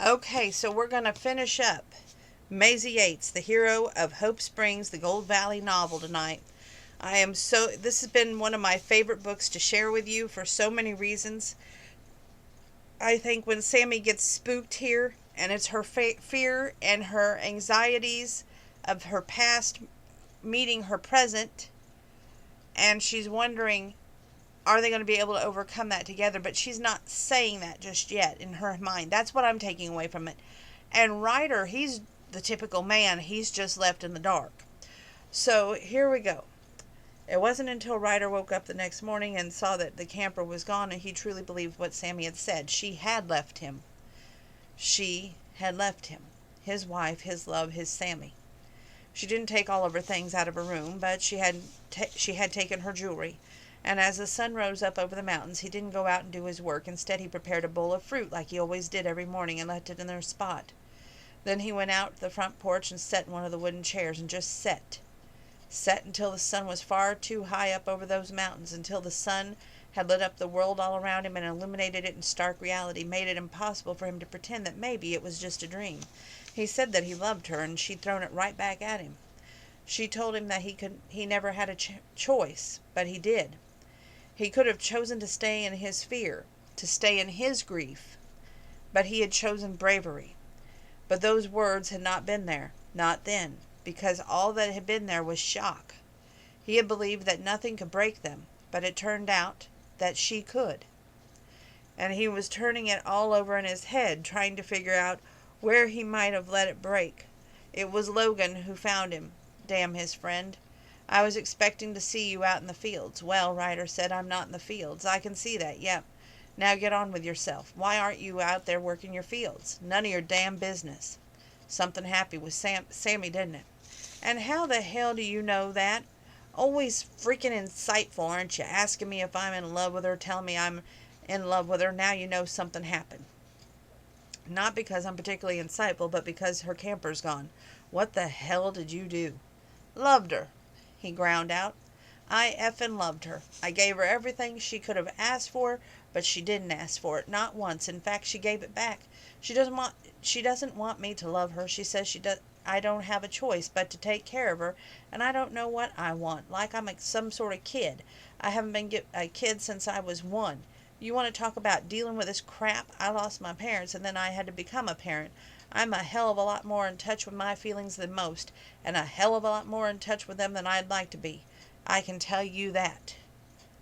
Okay, so we're going to finish up Maisey Yates, the hero of Hope Springs, the Gold Valley novel tonight. This has been one of my favorite books to share with you for so many reasons. I think when Sammy gets spooked here, and it's her fear and her anxieties of her past meeting her present, and she's wondering, are they going to be able to overcome that together? But she's not saying that just yet in her mind. That's what I'm taking away from it. And Ryder, he's the typical man. He's just left in the dark. So here we go. It wasn't until Ryder woke up the next morning and saw that the camper was gone and he truly believed what Sammy had said. She had left him. She had left him. His wife, his love, his Sammy. She didn't take all of her things out of her room, but she had taken her jewelry. And as the sun rose up over the mountains, he didn't go out and do his work. Instead, he prepared a bowl of fruit like he always did every morning and left it in their spot. Then he went out to the front porch and sat in one of the wooden chairs and just sat. Sat until the sun was far too high up over those mountains, until the sun had lit up the world all around him and illuminated it in stark reality, made it impossible for him to pretend that maybe it was just a dream. He said that he loved her, and she'd thrown it right back at him. She told him that he never had a choice, but he did. He could have chosen to stay in his fear, to stay in his grief, but he had chosen bravery. But those words had not been there, not then, because all that had been there was shock. He had believed that nothing could break them, but it turned out that she could. And he was turning it all over in his head, trying to figure out where he might have let it break. It was Logan who found him. Damn his friend. I was expecting to see you out in the fields. Well, Ryder said, I'm not in the fields. I can see that, yep. Now get on with yourself. Why aren't you out there working your fields? None of your damn business. Something happened with Sammy, didn't it? And how the hell do you know that? Always freaking insightful, aren't you? Asking me if I'm in love with her, telling me I'm in love with her. Now you know something happened. Not because I'm particularly insightful, but because her camper's gone. What the hell did you do? Loved her, he ground out. I effing loved her. I gave her everything she could have asked for, but she didn't ask for it. Not once. In fact, she gave it back. She doesn't want me to love her. She says I don't have a choice but to take care of her, and I don't know what I want. Like I'm some sort of kid. I haven't been a kid since I was 1. You want to talk about dealing with this crap? I lost my parents, and then I had to become a parent. I'm a hell of a lot more in touch with my feelings than most, and a hell of a lot more in touch with them than I'd like to be. I can tell you that.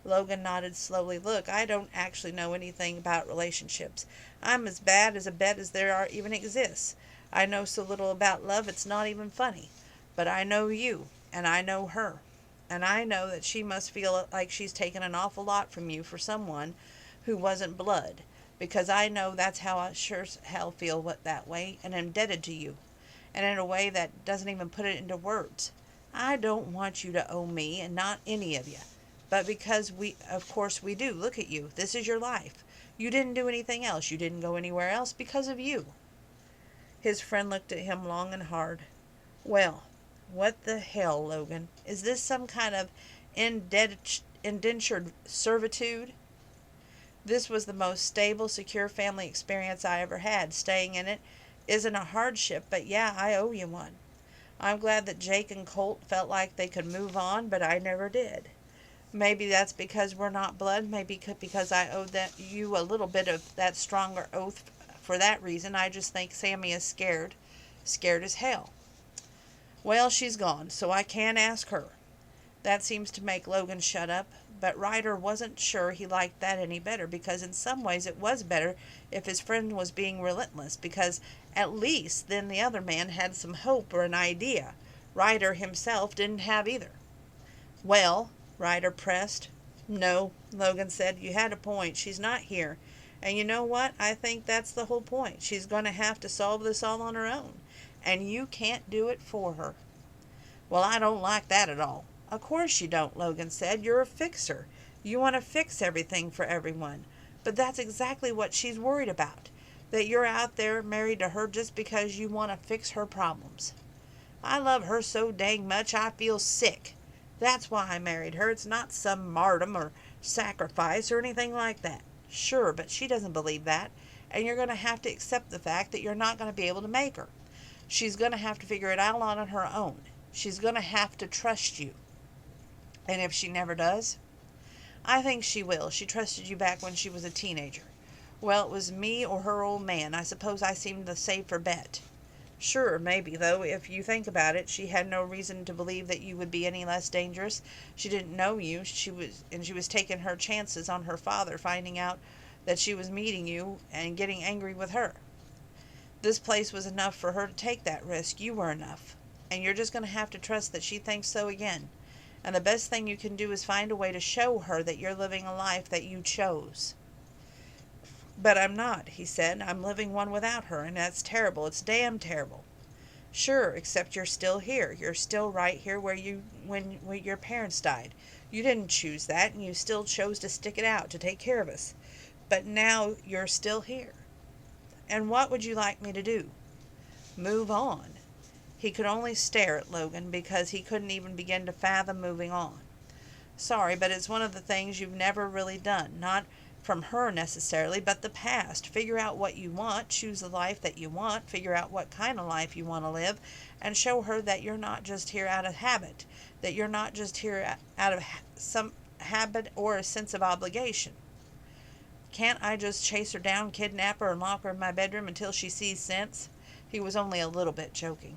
Logan nodded slowly. Look, I don't actually know anything about relationships. I'm as bad as a bet as there even exists. I know so little about love it's not even funny. But I know you, and I know her. And I know that she must feel like she's taken an awful lot from you for someone who wasn't blood. Because I know that's how I sure as hell feel that way, and am indebted to you. And in a way that doesn't even put it into words. I don't want you to owe me, and not any of you. But because of course we do. Look at you. This is your life. You didn't do anything else. You didn't go anywhere else because of you. His friend looked at him long and hard. Well, what the hell, Logan? Is this some kind of indentured servitude? This was the most stable, secure family experience I ever had. Staying in it isn't a hardship, but yeah, I owe you one. I'm glad that Jake and Colt felt like they could move on, but I never did. Maybe that's because we're not blood. Maybe because I owe you a little bit of that stronger oath for that reason. I just think Sammy is scared. Scared as hell. Well, she's gone, so I can't ask her. That seems to make Logan shut up. But Ryder wasn't sure he liked that any better, because in some ways it was better if his friend was being relentless, because at least then the other man had some hope or an idea. Ryder himself didn't have either. Well, Ryder pressed. No, Logan said, you had a point. She's not here. And you know what? I think that's the whole point. She's going to have to solve this all on her own. And you can't do it for her. Well, I don't like that at all. Of course you don't, Logan said. You're a fixer. You want to fix everything for everyone. But that's exactly what she's worried about. That you're out there married to her just because you want to fix her problems. I love her so dang much I feel sick. That's why I married her. It's not some martyrdom or sacrifice or anything like that. Sure, but she doesn't believe that. and you're going to have to accept the fact that you're not going to be able to make her. She's going to have to figure it out on her own. She's going to have to trust you. And if she never does, I think she will. She trusted you back when she was a teenager. Well, it was me or her old man. I suppose I seemed the safer bet. Sure, maybe, though, if you think about it, she had no reason to believe that you would be any less dangerous. She didn't know you, she was taking her chances on her father finding out that she was meeting you and getting angry with her. This place was enough for her to take that risk. You were enough. And you're just going to have to trust that she thinks so again. And the best thing you can do is find a way to show her that you're living a life that you chose. But I'm not, he said. I'm living one without her, and that's terrible. It's damn terrible. Sure, except you're still here. You're still right here when your parents died. You didn't choose that, and you still chose to stick it out, to take care of us. But now you're still here. And what would you like me to do? Move on. He could only stare at Logan because he couldn't even begin to fathom moving on. Sorry, but it's one of the things you've never really done. Not from her necessarily, but the past. Figure out what you want, choose the life that you want, figure out what kind of life you want to live, and show her that you're not just here out of habit, that you're not just here out of some habit or a sense of obligation. Can't I just chase her down, kidnap her, and lock her in my bedroom until she sees sense? He was only a little bit joking.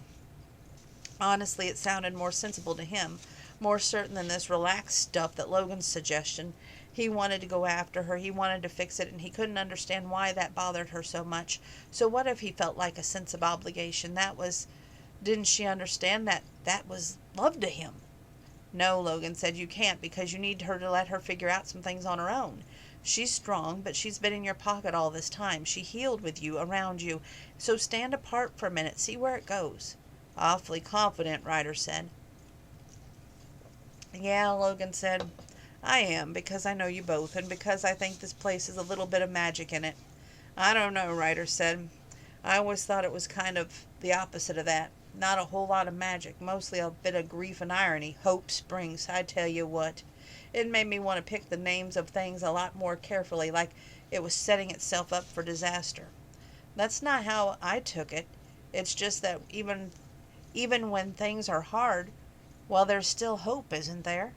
Honestly, it sounded more sensible to him, more certain than this relaxed stuff that Logan's suggestion. He wanted to go after her, he wanted to fix it, and he couldn't understand why that bothered her so much. So what if he felt like a sense of obligation? Didn't she understand that was love to him? No, Logan said, you can't, because you need her to let her figure out some things on her own. She's strong, but she's been in your pocket all this time. She healed with you, around you. So stand apart for a minute, see where it goes. Awfully confident, Ryder said. Yeah, Logan said. I am, because I know you both, and because I think this place has a little bit of magic in it. I don't know, Ryder said. I always thought it was kind of the opposite of that. Not a whole lot of magic, mostly a bit of grief and irony. Hope Springs, I tell you what. It made me want to pick the names of things a lot more carefully, like it was setting itself up for disaster. That's not how I took it. It's just that even when things are hard, well, there's still hope, isn't there?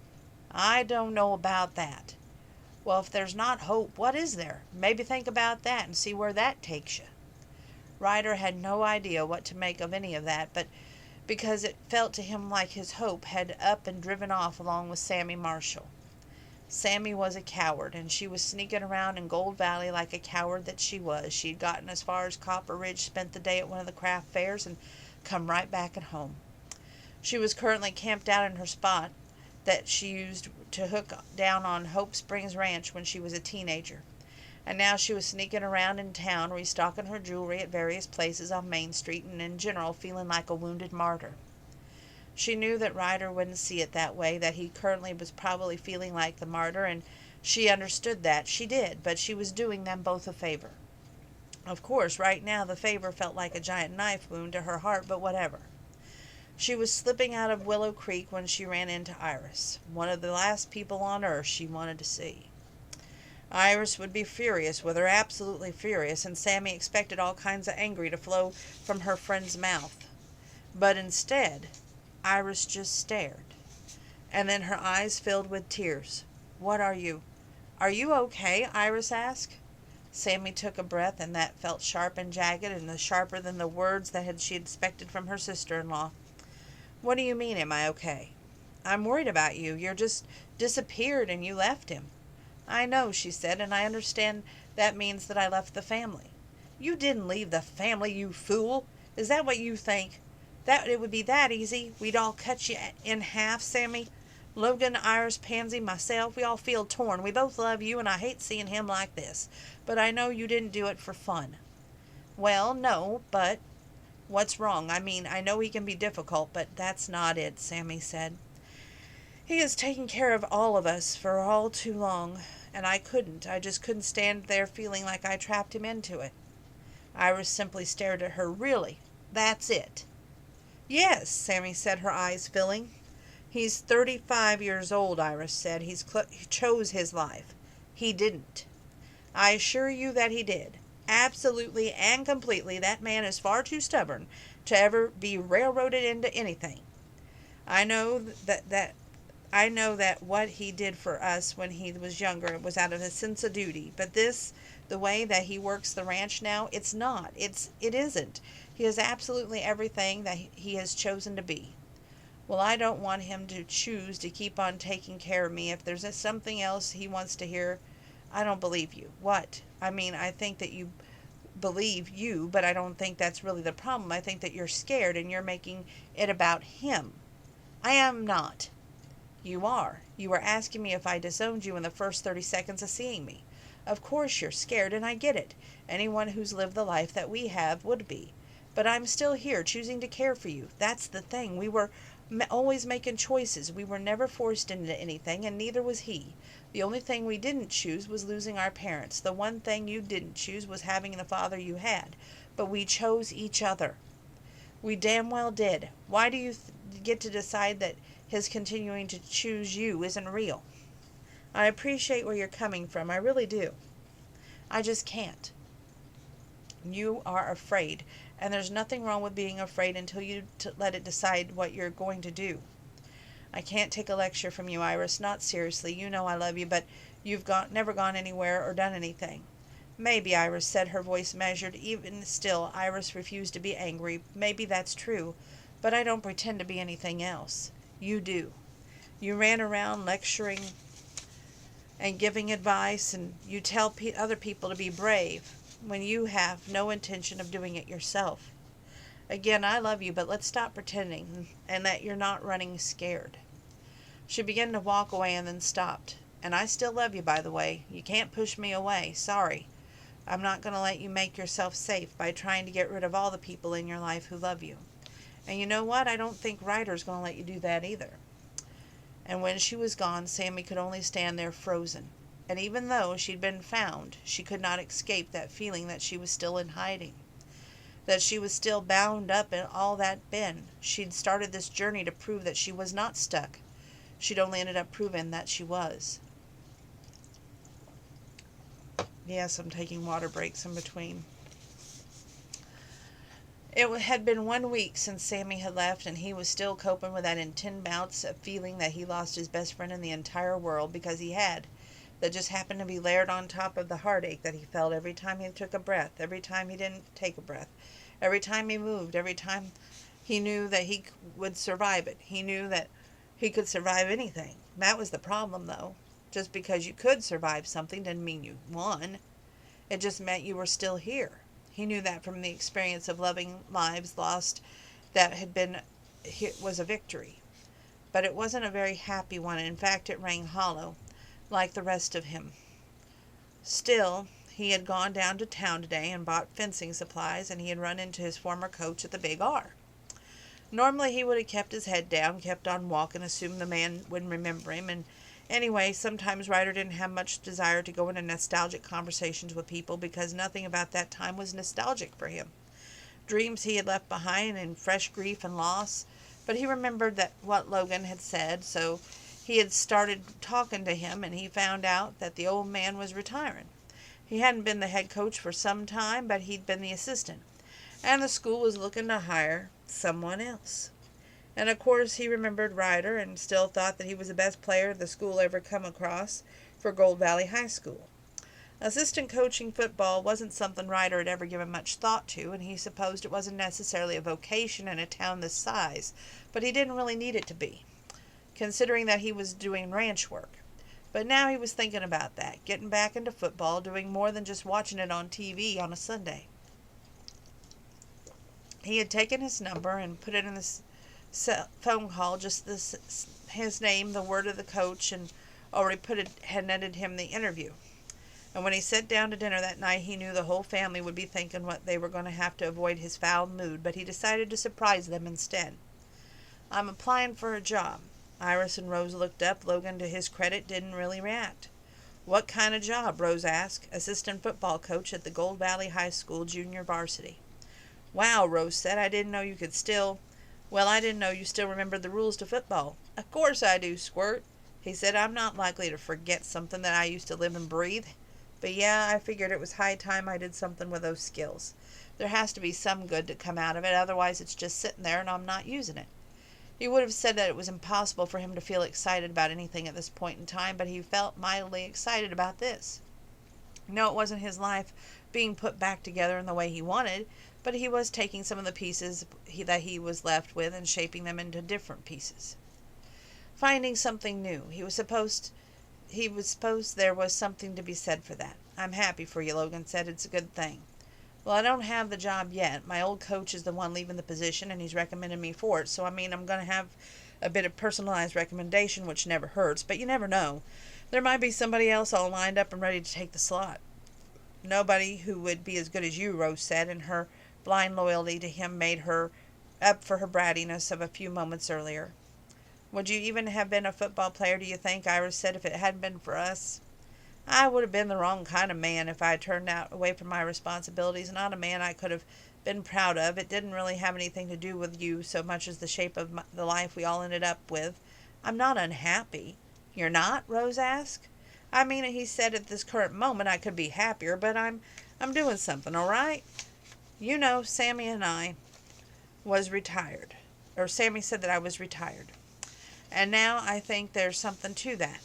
I don't know about that. Well, if there's not hope, what is there? Maybe think about that and see where that takes you. Ryder had no idea what to make of any of that, but because it felt to him like his hope had up and driven off along with Sammy Marshall. Sammy was a coward, and she was sneaking around in Gold Valley like a coward that she was. She'd gotten as far as Copper Ridge, spent the day at one of the craft fairs, and come right back at home. She was currently camped out in her spot that she used to hook down on Hope Springs Ranch when she was a teenager. And now she was sneaking around in town, restocking her jewelry at various places on Main Street, and in general feeling like a wounded martyr. She knew that Ryder wouldn't see it that way, that he currently was probably feeling like the martyr, and she understood that. She did, but she was doing them both a favor. Of course, right now the favor felt like a giant knife wound to her heart, but whatever. She was slipping out of Willow Creek when she ran into Iris, one of the last people on earth she wanted to see. Iris would be furious with her, absolutely furious, and Sammy expected all kinds of anger to flow from her friend's mouth. But instead, Iris just stared, and then her eyes filled with tears. What are you? Are you okay? Iris asked. Sammy took a breath, and that felt sharp and jagged, and sharper than the words that she had expected from her sister-in-law. What do you mean, am I okay? I'm worried about you. You're just disappeared and you left him. I know, she said, and I understand that means that I left the family. You didn't leave the family, you fool. Is that what you think? That it would be that easy? We'd all cut you in half, Sammy? Logan, Iris, Pansy, myself, we all feel torn. We both love you, and I hate seeing him like this. But I know you didn't do it for fun. Well, no, but what's wrong? I mean, I know he can be difficult, but that's not it, Sammy said. He has taken care of all of us for all too long, and I just couldn't stand there feeling like I trapped him into it. Iris simply stared at her. Really? That's it? Yes, Sammy said, her eyes filling. He's 35 years old, Iris said. He chose his life. He didn't. I assure you that he did. Absolutely and completely, that man is far too stubborn to ever be railroaded into anything. I know that what he did for us when he was younger was out of a sense of duty, but the way that he works the ranch now, it's not. It isn't. He is absolutely everything that he has chosen to be. Well, I don't want him to choose to keep on taking care of me. If there's something else he wants to hear, I don't believe you. What? I mean, I think that you believe you, but I don't think that's really the problem. I think that you're scared and you're making it about him. I am not. You are. You were asking me if I disowned you in the first 30 seconds of seeing me. Of course you're scared, and I get it. Anyone who's lived the life that we have would be. But I'm still here, choosing to care for you. That's the thing. We were always making choices. We were never forced into anything, and neither was he. The only thing we didn't choose was losing our parents. The one thing you didn't choose was having the father you had. But we chose each other. We damn well did. Why do you get to decide that his continuing to choose you isn't real? I appreciate where you're coming from. I really do. I just can't. You are afraid, and there's nothing wrong with being afraid until you let it decide what you're going to do. I can't take a lecture from you, Iris. Not seriously. You know I love you, but you've never gone anywhere or done anything. Maybe, Iris said, her voice measured. Even still, Iris refused to be angry. Maybe that's true, but I don't pretend to be anything else. You do. You ran around lecturing and giving advice, and you tell other people to be brave when you have no intention of doing it yourself. Again, I love you, but let's stop pretending and that you're not running scared. She began to walk away and then stopped. And I still love you, by the way. You can't push me away. Sorry. I'm not going to let you make yourself safe by trying to get rid of all the people in your life who love you. And you know what? I don't think Ryder's going to let you do that either. And when she was gone, Sammy could only stand there frozen. And even though she'd been found, she could not escape that feeling that she was still in hiding. That she was still bound up in all that been. She'd started this journey to prove that she was not stuck. She'd only ended up proving that she was. Yes, I'm taking water breaks in between. It had been 1 week since Sammy had left, and he was still coping with that intense bouts of feeling that he lost his best friend in the entire world, because he had. That just happened to be layered on top of the heartache that he felt every time he took a breath, every time he didn't take a breath, every time he moved, every time he knew that he would survive it. He knew that he could survive anything. That was the problem, though. Just because you could survive something didn't mean you won. It just meant you were still here. He knew that from the experience of loving lives lost that was a victory. But it wasn't a very happy one. In fact, it rang hollow, like the rest of him. Still, he had gone down to town today and bought fencing supplies, and he had run into his former coach at the Big R. Normally he would have kept his head down, kept on walking, assumed the man wouldn't remember him, and anyway, sometimes Ryder didn't have much desire to go into nostalgic conversations with people because nothing about that time was nostalgic for him. Dreams he had left behind and fresh grief and loss, but he remembered that what Logan had said, so he had started talking to him, and he found out that the old man was retiring. He hadn't been the head coach for some time, but he'd been the assistant, and the school was looking to hire someone else. And of course he remembered Ryder and still thought that he was the best player the school ever come across for Gold Valley High School. Assistant coaching football wasn't something Ryder had ever given much thought to, and he supposed it wasn't necessarily a vocation in a town this size, but he didn't really need it to be, considering that he was doing ranch work. But now he was thinking about that, getting back into football, doing more than just watching it on TV on a Sunday. He had taken his number and put it in the phone call, just his name, the word of the coach, and already had netted him the interview. And when he sat down to dinner that night, he knew the whole family would be thinking what they were going to have to avoid his foul mood, but he decided to surprise them instead. I'm applying for a job. Iris and Rose looked up. Logan, to his credit, didn't really react. What kind of job? Rose asked. Assistant football coach at the Gold Valley High School junior varsity. Wow, Rose said. I didn't know you could still... Well, I didn't know you still remembered the rules to football. Of course I do, Squirt. He said, I'm not likely to forget something that I used to live and breathe. But yeah, I figured it was high time I did something with those skills. There has to be some good to come out of it, otherwise it's just sitting there and I'm not using it. He would have said that it was impossible for him to feel excited about anything at this point in time, but he felt mildly excited about this. No, it wasn't his life being put back together in the way he wanted, but he was taking some of the pieces that he was left with and shaping them into different pieces. Finding something new. He was supposed there was something to be said for that. I'm happy for you, Logan said. It's a good thing. Well, I don't have the job yet. My old coach is the one leaving the position, and he's recommended me for it. So, I mean, I'm going to have a bit of personalized recommendation, which never hurts. But you never know. There might be somebody else all lined up and ready to take the slot. Nobody who would be as good as you, Rose said, and her blind loyalty to him made her up for her brattiness of a few moments earlier. Would you even have been a football player, do you think, Iris said, if it hadn't been for us? I would have been the wrong kind of man if I had turned out away from my responsibilities, not a man I could have been proud of. It didn't really have anything to do with you so much as the shape of the life we all ended up with. I'm not unhappy. You're not? Rose asked. I mean, he said at this current moment I could be happier, but I'm doing something, all right? You know, Sammy and I was retired. Or Sammy said that I was retired. And now I think there's something to that.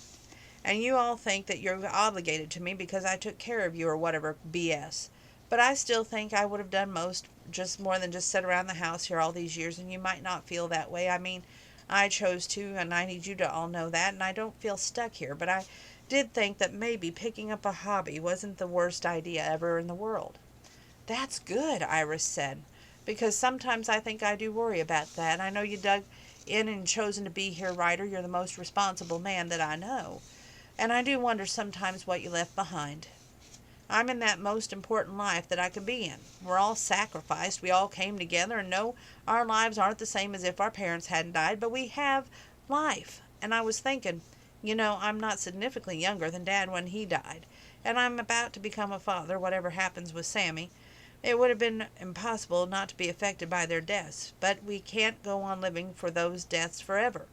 And you all think that you're obligated to me because I took care of you or whatever BS. But I still think I would have done more than just sit around the house here all these years, and you might not feel that way. I mean, I chose to, and I need you to all know that, and I don't feel stuck here. But I did think that maybe picking up a hobby wasn't the worst idea ever in the world. That's good, Iris said, because sometimes I think I do worry about that. I know you dug in and chosen to be here, Ryder. You're the most responsible man that I know. And I do wonder sometimes what you left behind. I'm in that most important life that I could be in. We're all sacrificed. We all came together, and no, our lives aren't the same as if our parents hadn't died, but we have life. And I was thinking, I'm not significantly younger than Dad when he died, and I'm about to become a father, whatever happens with Sammy. It would have been impossible not to be affected by their deaths, but we can't go on living for those deaths forever.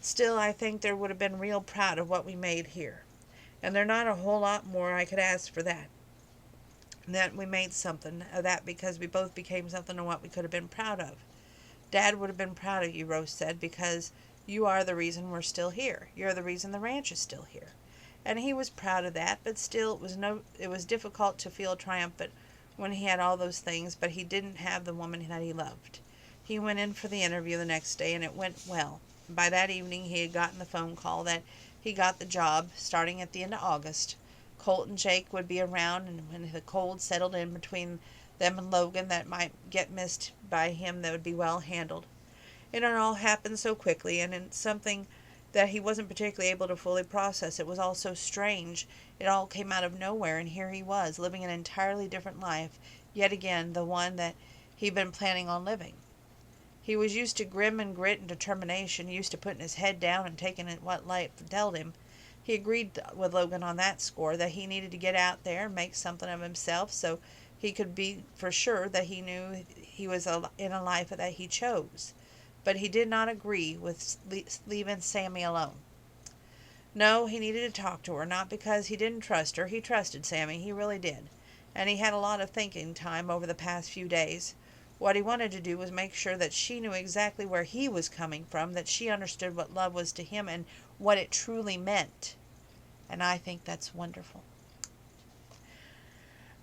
Still, I think they would have been real proud of what we made here. And there's not a whole lot more I could ask for that. That we made something of that because we both became something of what we could have been proud of. Dad would have been proud of you, Rose said, because you are the reason we're still here. You're the reason the ranch is still here. And he was proud of that, but still it was difficult to feel triumphant when he had all those things, but he didn't have the woman that he loved. He went in for the interview the next day, and it went well. By that evening, he had gotten the phone call that he got the job starting at the end of August. Colt and Jake would be around, and when the cold settled in between them and Logan that might get missed by him, that would be well handled. It had all happened so quickly, and in something that he wasn't particularly able to fully process. It was all so strange. It all came out of nowhere, and here he was, living an entirely different life, yet again the one that he'd been planning on living. He was used to grim and grit and determination, used to putting his head down and taking it what life dealt him. He agreed with Logan on that score, that he needed to get out there and make something of himself so he could be for sure that he knew he was in a life that he chose. But he did not agree with leaving Sammy alone. No, he needed to talk to her, not because he didn't trust her. He trusted Sammy, he really did. And he had a lot of thinking time over the past few days. What he wanted to do was make sure that she knew exactly where he was coming from, that she understood what love was to him and what it truly meant. And I think that's wonderful.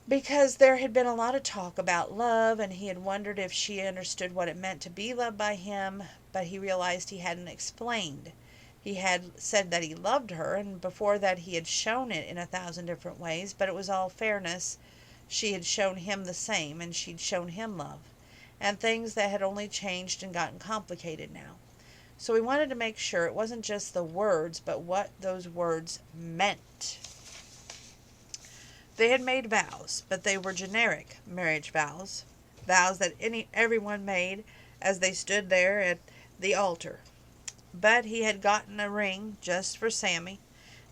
Because there had been a lot of talk about love, and he had wondered if she understood what it meant to be loved by him, but he realized he hadn't explained. He had said that he loved her, and before that he had shown it in 1,000 different ways, but it was all fairness. She had shown him the same, and she'd shown him love. And things that had only changed and gotten complicated now. So he wanted to make sure it wasn't just the words, but what those words meant. They had made vows, but they were generic marriage vows. Vows that everyone made as they stood there at the altar. But he had gotten a ring just for Sammy,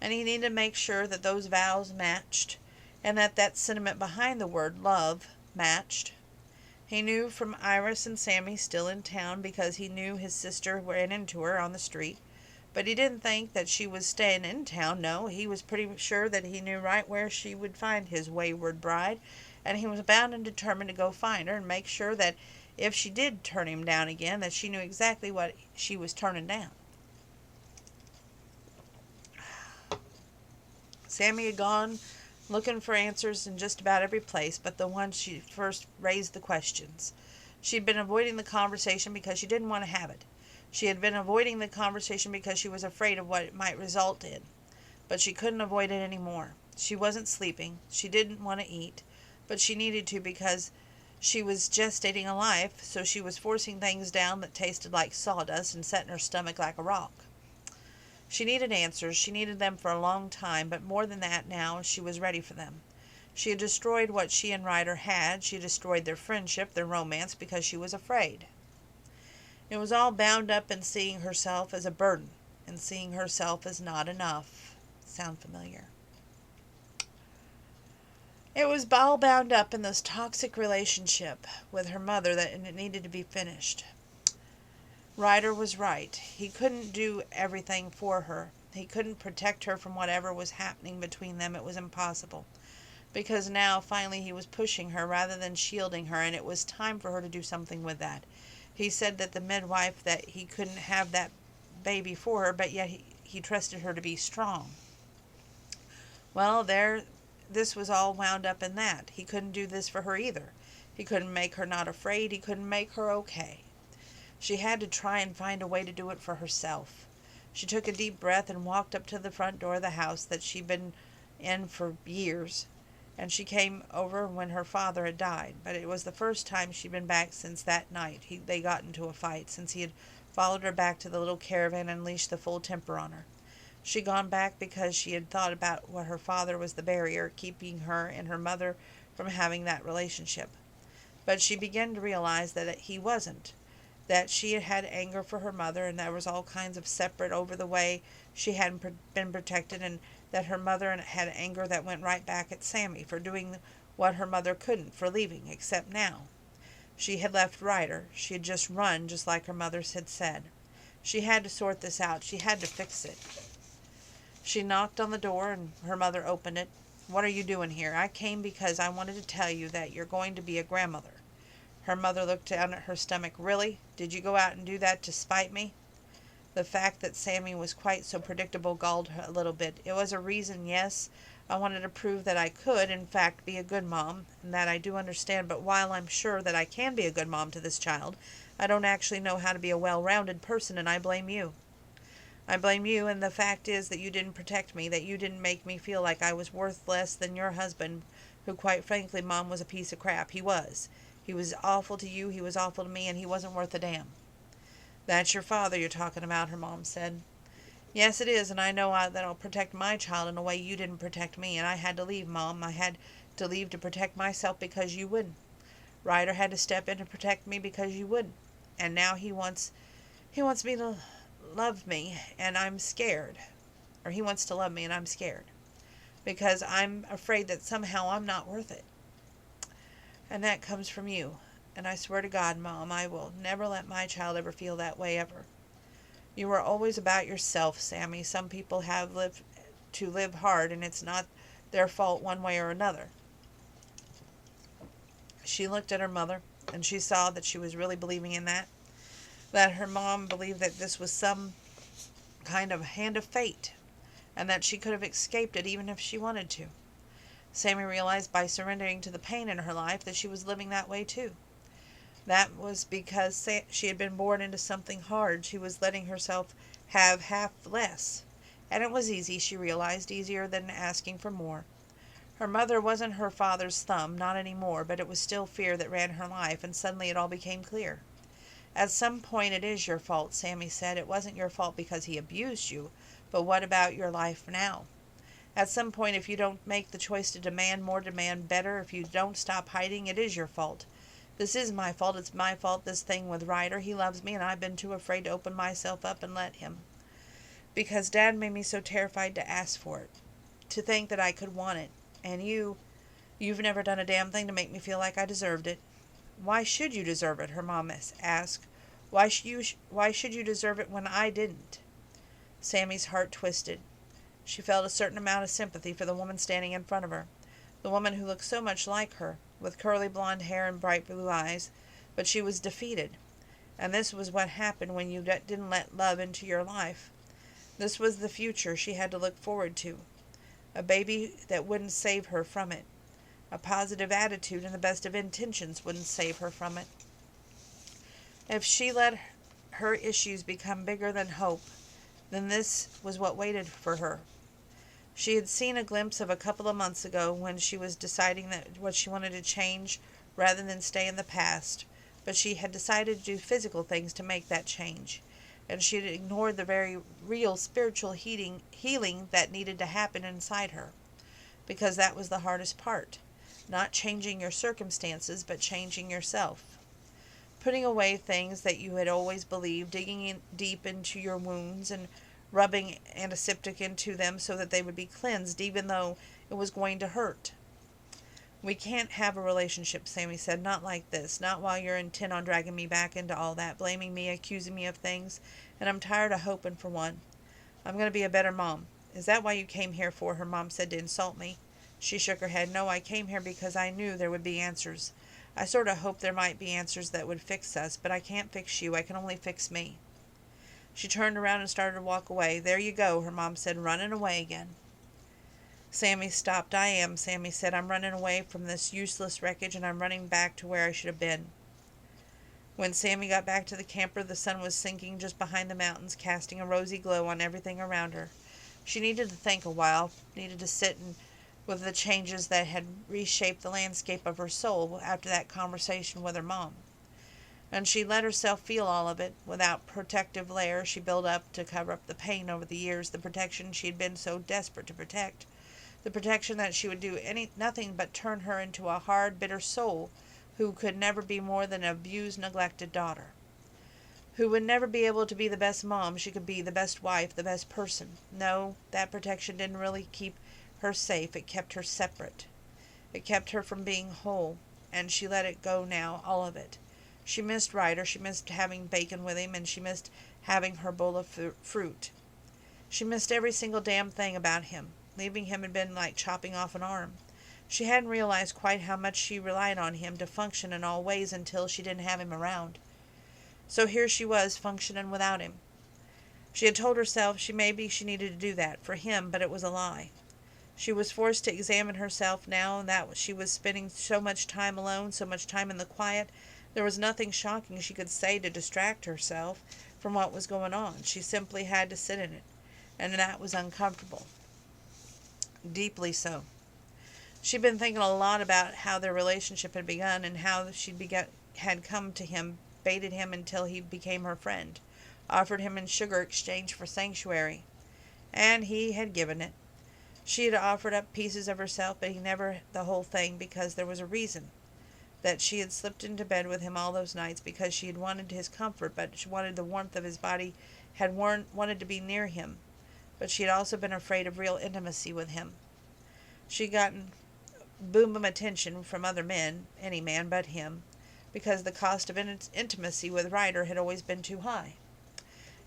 and he needed to make sure that those vows matched, and that sentiment behind the word love matched. He knew from Iris and Sammy still in town, because he knew his sister ran into her on the street. But he didn't think that she was staying in town. No, he was pretty sure that he knew right where she would find his wayward bride, and he was bound and determined to go find her and make sure that if she did turn him down again, that she knew exactly what she was turning down. Sammy had gone looking for answers in just about every place but the one she first raised the questions. She'd been avoiding the conversation because she didn't want to have it. She had been avoiding the conversation because she was afraid of what it might result in. But she couldn't avoid it any more. She wasn't sleeping. She didn't want to eat. But she needed to because she was gestating a life, so she was forcing things down that tasted like sawdust and set in her stomach like a rock. She needed answers. She needed them for a long time, but more than that now she was ready for them. She had destroyed what she and Ryder had. She had destroyed their friendship, their romance, because she was afraid. It was all bound up in seeing herself as a burden and seeing herself as not enough. Sound familiar? It was all bound up in this toxic relationship with her mother that it needed to be finished. Ryder was right. He couldn't do everything for her. He couldn't protect her from whatever was happening between them. It was impossible. Because now, finally, he was pushing her rather than shielding her, and it was time for her to do something with that. He said that the midwife that he couldn't have that baby for her, but yet he trusted her to be strong. Well, this was all wound up in that. He couldn't do this for her either. He couldn't make her not afraid. He couldn't make her okay. She had to try and find a way to do it for herself. She took a deep breath and walked up to the front door of the house that she'd been in for years, and she came over when her father had died. But it was the first time she'd been back since that night they got into a fight, since he had followed her back to the little caravan and unleashed the full temper on her. She'd gone back because she had thought about what her father was the barrier keeping her and her mother from having that relationship. But she began to realize that he wasn't, that she had had anger for her mother, and there was all kinds of separate over the way she hadn't been protected, and that her mother had anger that went right back at Sammy for doing what her mother couldn't, for leaving, except now. She had left Ryder. She had just run, just like her mother had said. She had to sort this out. She had to fix it. She knocked on the door, and her mother opened it. "What are you doing here?" "I came because I wanted to tell you that you're going to be a grandmother." Her mother looked down at her stomach. "Really? Did you go out and do that to spite me?" The fact that Sammy was quite so predictable galled her a little bit. "It was a reason, yes. I wanted to prove that I could, in fact, be a good mom, and that I do understand, but while I'm sure that I can be a good mom to this child, I don't actually know how to be a well-rounded person, and I blame you. I blame you, and the fact is that you didn't protect me, that you didn't make me feel like I was worth less than your husband, who, quite frankly, Mom, was a piece of crap. He was. He was awful to you, he was awful to me, and he wasn't worth a damn." "That's your father you're talking about," her mom said. "Yes, it is, and I know that I'll protect my child in a way you didn't protect me, and I had to leave, Mom. I had to leave to protect myself because you wouldn't. Ryder had to step in to protect me because you wouldn't. And now he wants me to love me, and I'm scared. Or he wants to love me, and I'm scared. Because I'm afraid that somehow I'm not worth it. And that comes from you. And I swear to God, Mom, I will never let my child ever feel that way, ever. You are always about yourself, Sammy. Some people have to live hard, and it's not their fault one way or another." She looked at her mother, and she saw that she was really believing in that. That her mom believed that this was some kind of hand of fate, and that she could have escaped it even if she wanted to. Sammy realized by surrendering to the pain in her life that she was living that way too. That was because she had been born into something hard. She was letting herself have half less. And it was easy, she realized, easier than asking for more. Her mother wasn't her father's thumb, not anymore, but it was still fear that ran her life, and suddenly it all became clear. "At some point it is your fault," Sammy said. "It wasn't your fault because he abused you, but what about your life now? At some point, if you don't make the choice to demand more, demand better, if you don't stop hiding, it is your fault. This is my fault. It's my fault, this thing with Ryder. He loves me, and I've been too afraid to open myself up and let him. Because Dad made me so terrified to ask for it, to think that I could want it. And you've never done a damn thing to make me feel like I deserved it." "Why should you deserve it?" her mom asked. Why should you deserve it when I didn't?" Sammy's heart twisted. She felt a certain amount of sympathy for the woman standing in front of her, the woman who looked so much like her, with curly blonde hair and bright blue eyes, but she was defeated. And this was what happened when you didn't let love into your life. This was the future she had to look forward to. A baby that wouldn't save her from it. A positive attitude and the best of intentions wouldn't save her from it. If she let her issues become bigger than hope, then this was what waited for her. She had seen a glimpse of a couple of months ago when she was deciding that what she wanted to change rather than stay in the past, but she had decided to do physical things to make that change, and she had ignored the very real spiritual healing that needed to happen inside her, because that was the hardest part, not changing your circumstances, but changing yourself. Putting away things that you had always believed, digging in deep into your wounds and rubbing antiseptic into them so that they would be cleansed even though it was going to hurt. We can't have a relationship, Sammy said. Not like this. Not while you're intent on dragging me back into all that, blaming me, accusing me of things, and I'm tired of hoping for one. I'm going to be a better mom. Is that why you came here for? Her mom said, to insult me. She shook her head. No, I came here because I knew there would be answers. I sort of hoped there might be answers that would fix us, but I can't fix you. I can only fix me. She turned around and started to walk away. There you go, her mom said, running away again. Sammy stopped. I am, Sammy said. I'm running away from this useless wreckage, and I'm running back to where I should have been. When Sammy got back to the camper, the sun was sinking just behind the mountains, casting a rosy glow on everything around her. She needed to think a while, needed to sit with the changes that had reshaped the landscape of her soul after that conversation with her mom. And she let herself feel all of it, without protective layer she built up to cover up the pain over the years, the protection she had been so desperate to protect, the protection that she would do nothing but turn her into a hard, bitter soul who could never be more than an abused, neglected daughter, who would never be able to be the best mom she could be, the best wife, the best person. No, that protection didn't really keep her safe. It kept her separate. It kept her from being whole, and she let it go now, all of it. She missed Ryder, she missed having bacon with him, and she missed having her bowl of fruit. She missed every single damn thing about him. Leaving him had been like chopping off an arm. She hadn't realized quite how much she relied on him to function in all ways until she didn't have him around. So here she was, functioning without him. She had told herself she needed to do that for him, but it was a lie. She was forced to examine herself now, and that she was spending so much time alone, so much time in the quiet. There was nothing shocking she could say to distract herself from what was going on. She simply had to sit in it, and that was uncomfortable. Deeply so. She'd been thinking a lot about how their relationship had begun and how had come to him, baited him until he became her friend, offered him in sugar exchange for sanctuary, and he had given it. She had offered up pieces of herself, but he never the whole thing, because there was a reason. That she had slipped into bed with him all those nights because she had wanted his comfort, but she wanted the warmth of his body, had wanted to be near him, but she had also been afraid of real intimacy with him. She'd gotten boom attention from other men, any man but him, because the cost of intimacy with Ryder had always been too high.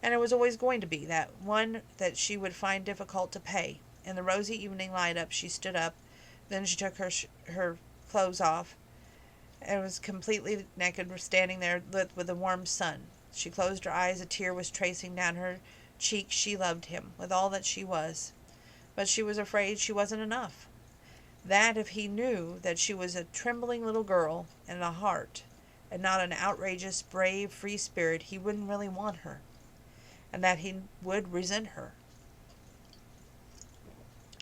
And it was always going to be, that one that she would find difficult to pay. In the rosy evening light-up, she stood up, then she took her clothes off, and was completely naked, standing there lit with the warm sun. She closed her eyes, a tear was tracing down her cheek. She loved him with all that she was, but she was afraid she wasn't enough. That if he knew that she was a trembling little girl and a heart, and not an outrageous, brave, free spirit, he wouldn't really want her, and that he would resent her.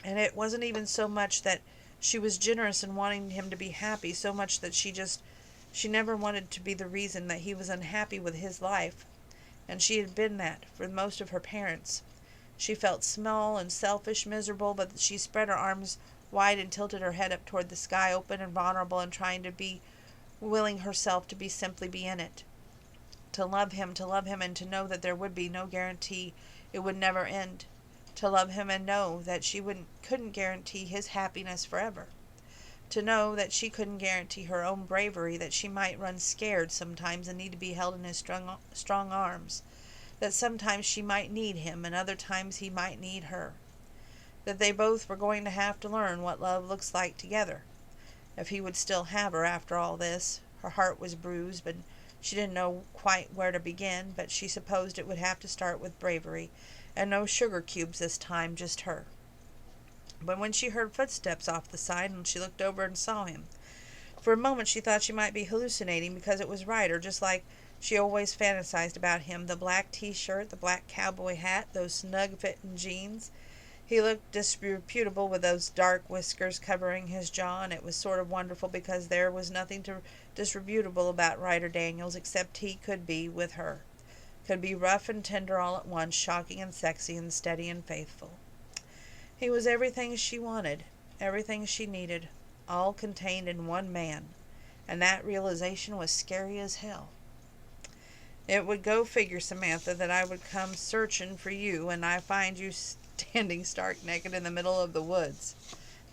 And it wasn't even so much that she was generous in wanting him to be happy, so much that she never wanted to be the reason that he was unhappy with his life. And she had been that for most of her parents. She felt small and selfish, miserable, but she spread her arms wide and tilted her head up toward the sky, open and vulnerable, and trying to be willing herself to simply be in it. To love him, and to know that there would be no guarantee it would never end. To love him and know that she couldn't guarantee his happiness forever. To know that she couldn't guarantee her own bravery, that she might run scared sometimes and need to be held in his strong arms. that sometimes she might need him and other times he might need her, that they both were going to have to learn what love looks like together. If he would still have her after all this. Her heart was bruised, but she didn't know quite where to begin, but she supposed it would have to start with bravery, and no sugar cubes this time, just her. But when she heard footsteps off the side, and she looked over and saw him, for a moment she thought she might be hallucinating, because it was Ryder, just like she always fantasized about him. The black t-shirt, the black cowboy hat, those snug-fitting jeans. He looked disreputable with those dark whiskers covering his jaw, and it was sort of wonderful because there was nothing disreputable about Ryder Daniels except he could be with her. Could be rough and tender all at once, shocking and sexy and steady and faithful. He was everything she wanted, everything she needed, all contained in one man, and that realization was scary as hell. It would go figure, Samantha, that I would come searching for you, and I find you standing stark naked in the middle of the woods.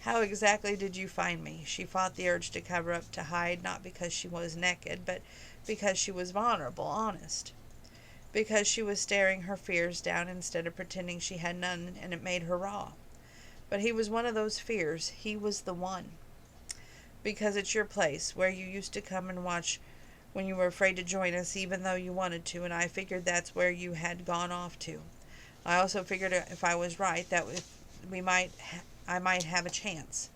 How exactly did you find me? She fought the urge to cover up, to hide, not because she was naked, but because she was vulnerable, honest. Because she was staring her fears down instead of pretending she had none, and it made her raw. But he was one of those fears. He was the one. Because it's your place, where you used to come and watch when you were afraid to join us, even though you wanted to, and I figured that's where you had gone off to. I also figured if I was right, that I might have a chance.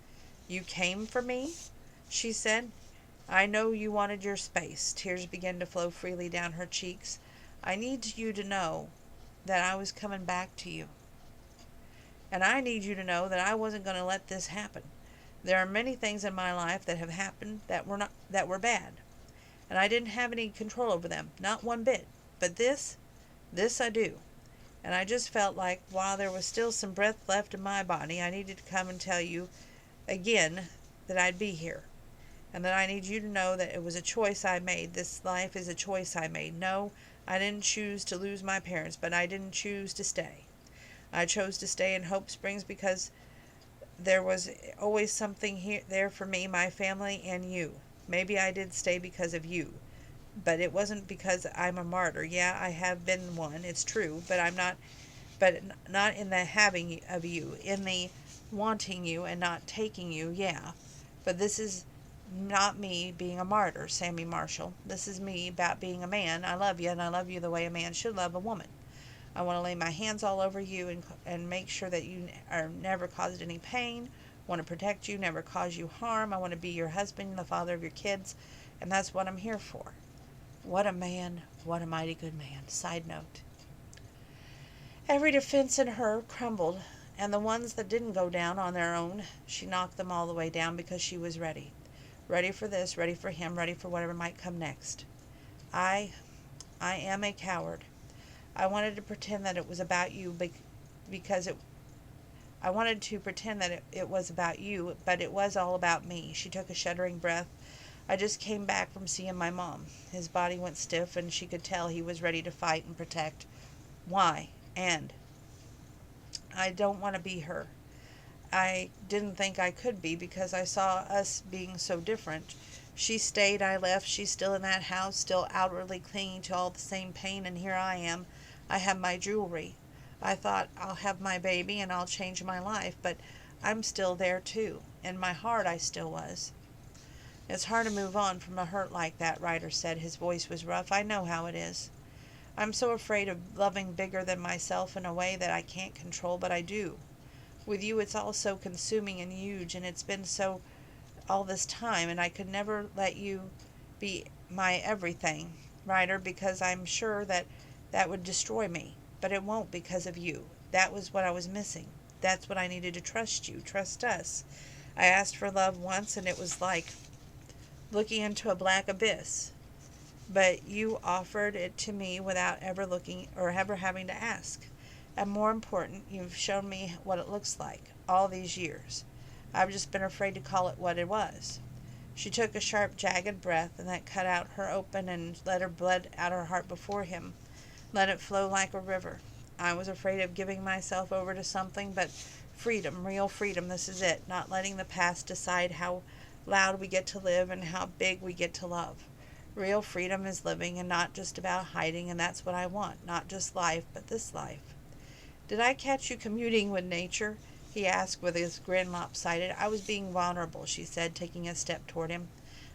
You came for me? She said. I know you wanted your space. Tears began to flow freely down her cheeks. I need you to know that I was coming back to you. And I need you to know that I wasn't going to let this happen. There are many things in my life that have happened that were bad. And I didn't have any control over them, not one bit. But this I do. And I just felt like while there was still some breath left in my body, I needed to come and tell you again that I'd be here. And that I need you to know that it was a choice I made. This life is a choice I made. No, I didn't choose to lose my parents, but I didn't choose to stay. I chose to stay in Hope Springs because there was always something there for me, my family, and you. Maybe I did stay because of you. But it wasn't because I'm a martyr. Yeah, I have been one, it's true, but not in the having of you, in the wanting you and not taking you, yeah. But this is not me being a martyr, Sammy Marshall. This is me about being a man. I love you, and I love you the way a man should love a woman. I want to lay my hands all over you and make sure that you are never caused any pain. I want to protect you, never cause you harm. I want to be your husband, the father of your kids, and that's what I'm here for. What a man, what a mighty good man. Side note. Every defense in her crumbled, and the ones that didn't go down on their own, she knocked them all the way down because she was ready. Ready for this, ready for him, ready for whatever might come next. I am a coward. I wanted to pretend that it was about you because I wanted to pretend that it was about you, but it was all about me. She took a shuddering breath. I just came back from seeing my mom. His body went stiff, and she could tell he was ready to fight and protect. Why? And I don't want to be her. I didn't think I could be because I saw us being so different. She stayed, I left. She's still in that house, still outwardly clinging to all the same pain, and here I am. I have my jewelry. I thought I'll have my baby and I'll change my life, but I'm still there too. In my heart I still was. It's hard to move on from a hurt like that, Ryder said. His voice was rough. I know how it is. I'm so afraid of loving bigger than myself in a way that I can't control, but I do. With you it's all so consuming and huge, and it's been so all this time, and I could never let you be my everything, Ryder, because I'm sure that would destroy me. But it won't because of you. That was what I was missing. That's what I needed to trust you, trust us. I asked for love once, and it was like looking into a black abyss. But you offered it to me without ever looking or ever having to ask. And more important, you've shown me what it looks like all these years. I've just been afraid to call it what it was. She took a sharp, jagged breath, and that cut out her open and let her blood out her heart before him. Let it flow like a river. I was afraid of giving myself over to something, but freedom, real freedom, this is it. Not letting the past decide how loud we get to live and how big we get to love. Real freedom is living and not just about hiding, and that's what I want. Not just life, but this life. Did I catch you communing with nature? He asked with his grin lopsided. I was being vulnerable, she said, taking a step toward him.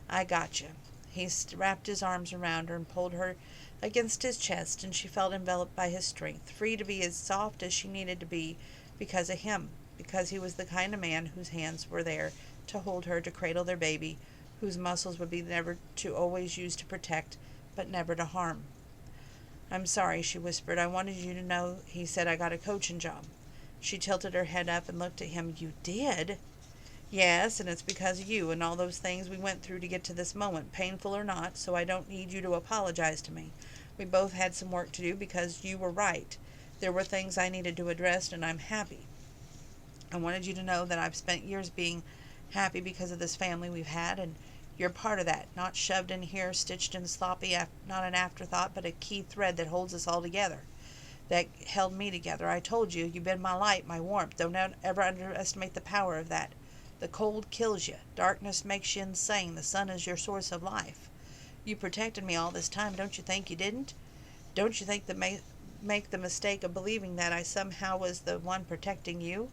I got you. He wrapped his arms around her and pulled her against his chest, and she felt enveloped by his strength, free to be as soft as she needed to be because of him, because he was the kind of man whose hands were there to hold her, to cradle their baby, whose muscles would be never to always use to protect, but never to harm. I'm sorry, she whispered. I wanted you to know, he said, I got a coaching job. She tilted her head up and looked at him. You did? Yes, and it's because of you and all those things we went through to get to this moment, painful or not, so I don't need you to apologize to me. We both had some work to do because you were right. There were things I needed to address, and I'm happy. I wanted you to know that I've spent years being happy because of this family we've had, and you're part of that, not shoved in here, stitched in sloppy, not an afterthought, but a key thread that holds us all together, that held me together. I told you, you've been my light, my warmth. Don't ever underestimate the power of that. The cold kills you. Darkness makes you insane. The sun is your source of life. You protected me all this time. Don't you think you didn't? Don't you think that make the mistake of believing that I somehow was the one protecting you?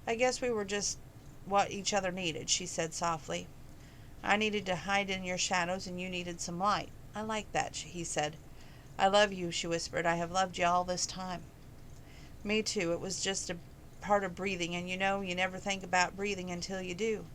I guess we were just what each other needed, she said softly. I needed to hide in your shadows, and you needed some light. I like that, he said. I love you, she whispered. I have loved you all this time. Me too. It was just a part of breathing, and you know, you never think about breathing until you do.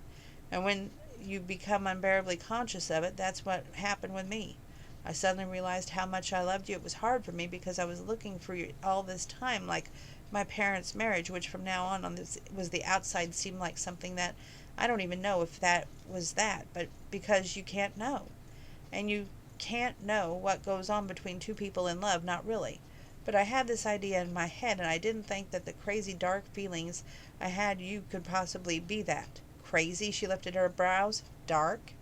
And when you become unbearably conscious of it, that's what happened with me. I suddenly realized how much I loved you. It was hard for me because I was looking for you all this time, like my parents' marriage, which from now on this was the outside seemed like something that I don't even know if that was that, but because you can't know. And you can't know what goes on between two people in love, not really. But I had this idea in my head, and I didn't think that the crazy dark feelings I had you could possibly be that. Crazy? She lifted her brows. Dark?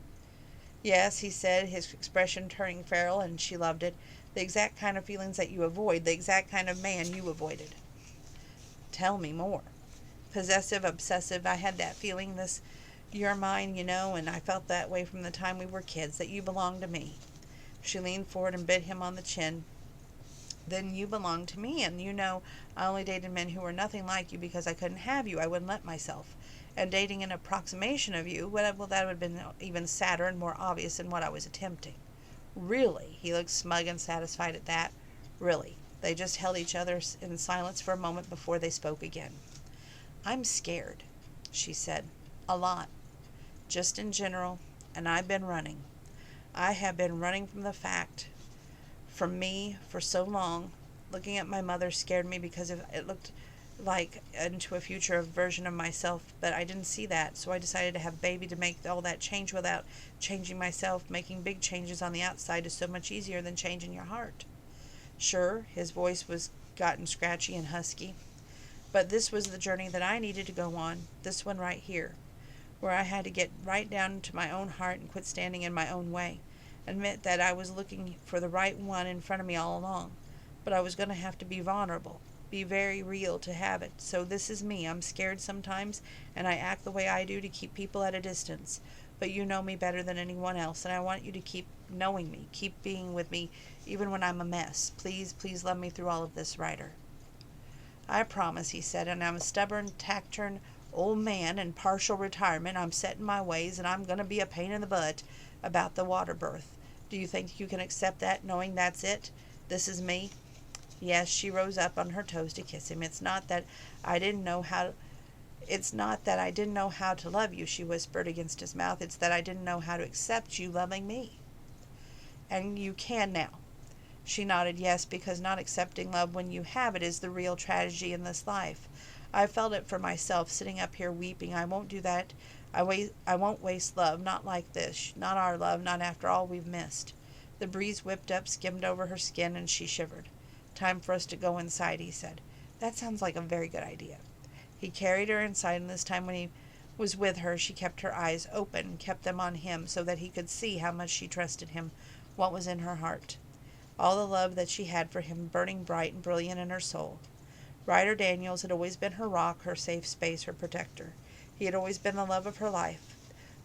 Yes, he said, his expression turning feral, and she loved it. The exact kind of feelings that you avoid, the exact kind of man you avoided. Tell me more. Possessive, obsessive, I had that feeling, this, you're mine, you know, and I felt that way from the time we were kids, that you belonged to me. She leaned forward and bit him on the chin. Then you belong to me, and you know I only dated men who were nothing like you because I couldn't have you. I wouldn't let myself. And dating an approximation of you, well, that would have been even sadder and more obvious than what I was attempting. Really? He looked smug and satisfied at that. Really? They just held each other in silence for a moment before they spoke again. I'm scared, she said. A lot. Just in general, and I've been running. I have been running from me for so long. Looking at my mother scared me because it looked like into a future version of myself, but I didn't see that, so I decided to have baby to make all that change without changing myself. Making big changes on the outside is so much easier than changing your heart. Sure, his voice was gotten scratchy and husky, but this was the journey that I needed to go on, this one right here, where I had to get right down to my own heart and quit standing in my own way. Admit that I was looking for the right one in front of me all along, but I was going to have to be vulnerable, be very real to have it. So this is me. I'm scared sometimes, and I act the way I do to keep people at a distance. But you know me better than anyone else, and I want you to keep knowing me, keep being with me, even when I'm a mess. Please, please love me through all of this, Ryder. I promise, he said, and I'm a stubborn, taciturn old man in partial retirement. I'm set in my ways, and I'm going to be a pain in the butt about the water birth. Do you think you can accept that, knowing that's it? This is me? Yes, she rose up on her toes to kiss him. It's not that I didn't know how to love you, she whispered against his mouth. It's that I didn't know how to accept you loving me. And you can now. She nodded yes, because not accepting love when you have it is the real tragedy in this life. I felt it for myself, sitting up here weeping. I won't do that. I won't waste love, not like this, not our love, not after all we've missed. The breeze whipped up, skimmed over her skin, and she shivered. Time for us to go inside, he said. That sounds like a very good idea. He carried her inside, and this time when he was with her, she kept her eyes open, kept them on him, so that he could see how much she trusted him, what was in her heart. All the love that she had for him burning bright and brilliant in her soul. Ryder Daniels had always been her rock, her safe space, her protector. He had always been the love of her life.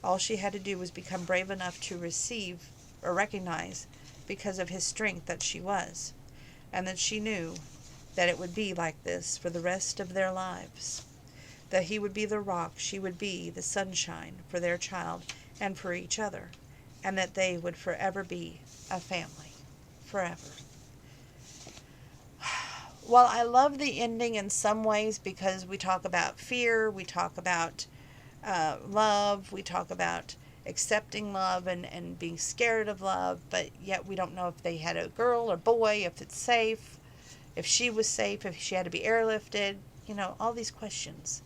All she had to do was become brave enough to receive or recognize because of his strength that she was, and that she knew that it would be like this for the rest of their lives. That he would be the rock, she would be the sunshine for their child and for each other, and that they would forever be a family. Forever. Well, I love the ending in some ways because we talk about fear, we talk about love, we talk about accepting love and being scared of love, but yet we don't know if they had a girl or boy, if it's safe, if she was safe, if she had to be airlifted, all these questions.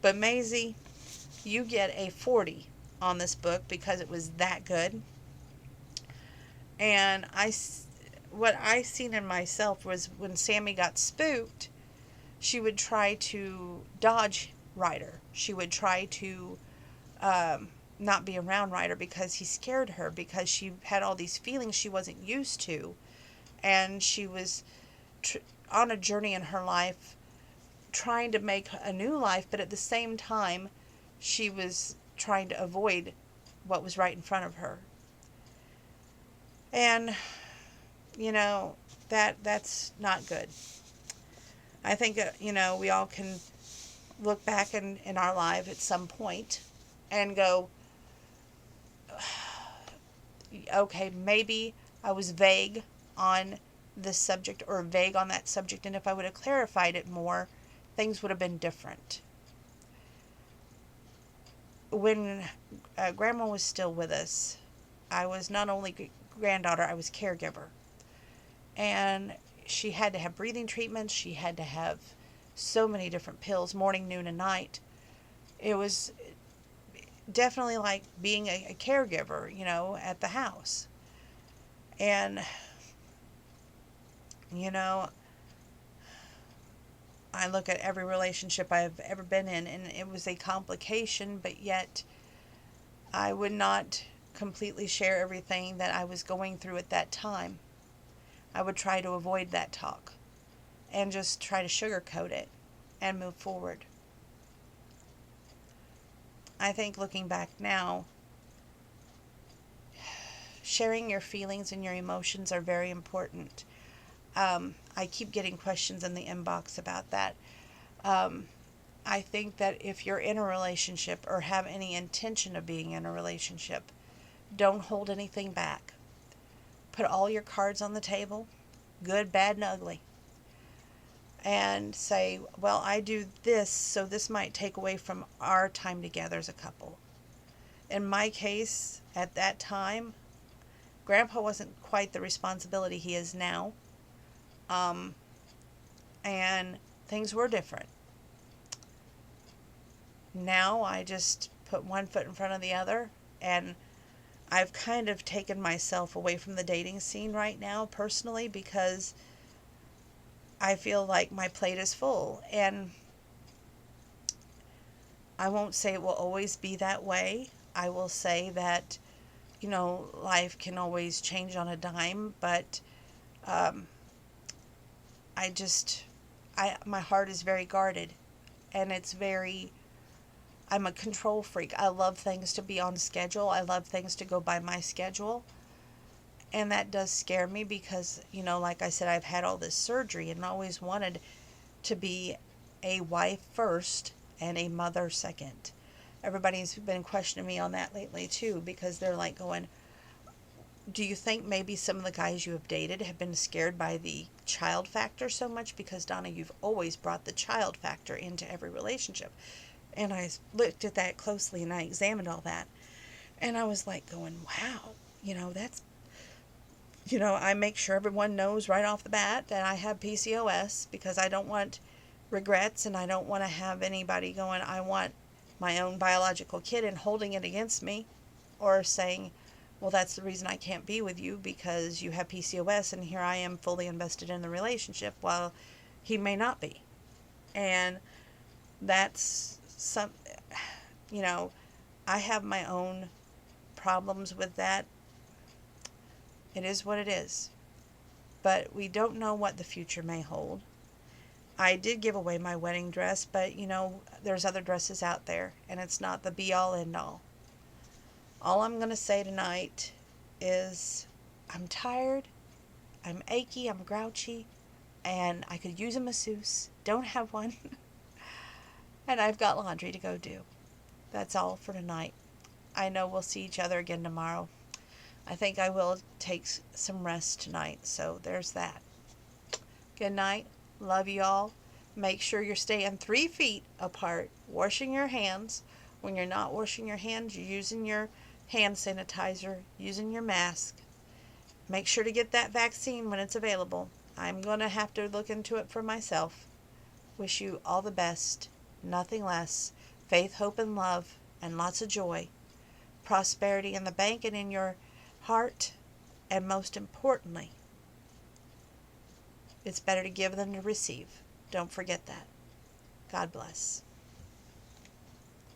But Maisey, you get a 40 on this book because it was that good. And what I seen in myself was when Sammy got spooked, she would try to dodge Ryder. She would try to not be around Ryder because he scared her, because she had all these feelings she wasn't used to. And she was on a journey in her life trying to make a new life, but at the same time, she was trying to avoid what was right in front of her. And, that's not good. I think, we all can look back in our life at some point and go, okay, maybe I was vague on this subject or vague on that subject, and if I would have clarified it more, things would have been different. When Grandma was still with us, I was not only granddaughter, I was caregiver. And she had to have breathing treatments. She had to have so many different pills, morning, noon, and night. It was definitely like being a caregiver, at the house. And, I look at every relationship I've ever been in, and it was a complication, but yet I would not completely share everything that I was going through at that time. I would try to avoid that talk and just try to sugarcoat it and move forward. I think looking back now, sharing your feelings and your emotions are very important. I keep getting questions in the inbox about that. I think that if you're in a relationship or have any intention of being in a relationship, don't hold anything back. Put all your cards on the table, good, bad, and ugly. And say, well, I do this, so this might take away from our time together as a couple. In my case, at that time, Grandpa wasn't quite the responsibility he is now. And things were different. Now I just put one foot in front of the other, and I've kind of taken myself away from the dating scene right now personally because I feel like my plate is full, and I won't say it will always be that way. I will say that, life can always change on a dime, but my heart is very guarded, and I'm a control freak. I love things to be on schedule. I love things to go by my schedule. And that does scare me because, like I said, I've had all this surgery and always wanted to be a wife first and a mother second. Everybody's been questioning me on that lately too, because they're like going, do you think maybe some of the guys you have dated have been scared by the child factor so much? Because, Donna, you've always brought the child factor into every relationship. And I looked at that closely and I examined all that. And I was like going, wow, that's, I make sure everyone knows right off the bat that I have PCOS because I don't want regrets, and I don't want to have anybody going, I want my own biological kid and holding it against me, or saying, well, that's the reason I can't be with you because you have PCOS, and here I am fully invested in the relationship while he may not be. And that's I have my own problems with that. It is what it is. But we don't know what the future may hold. I did give away my wedding dress, but there's other dresses out there, and it's not the be all end all. All I'm going to say tonight is I'm tired, I'm achy, I'm grouchy, and I could use a masseuse. Don't have one. And I've got laundry to go do. That's all for tonight. I know we'll see each other again tomorrow. I think I will take some rest tonight, so there's that. Good night. Love you all. Make sure you're staying 3 feet apart, washing your hands. When you're not washing your hands, you're using your hand sanitizer, using your mask. Make sure to get that vaccine when it's available. I'm going to have to look into it for myself. Wish you all the best, nothing less. Faith, hope, and love, and lots of joy. Prosperity in the bank and in your heart. And most importantly, it's better to give than to receive. Don't forget that. God bless.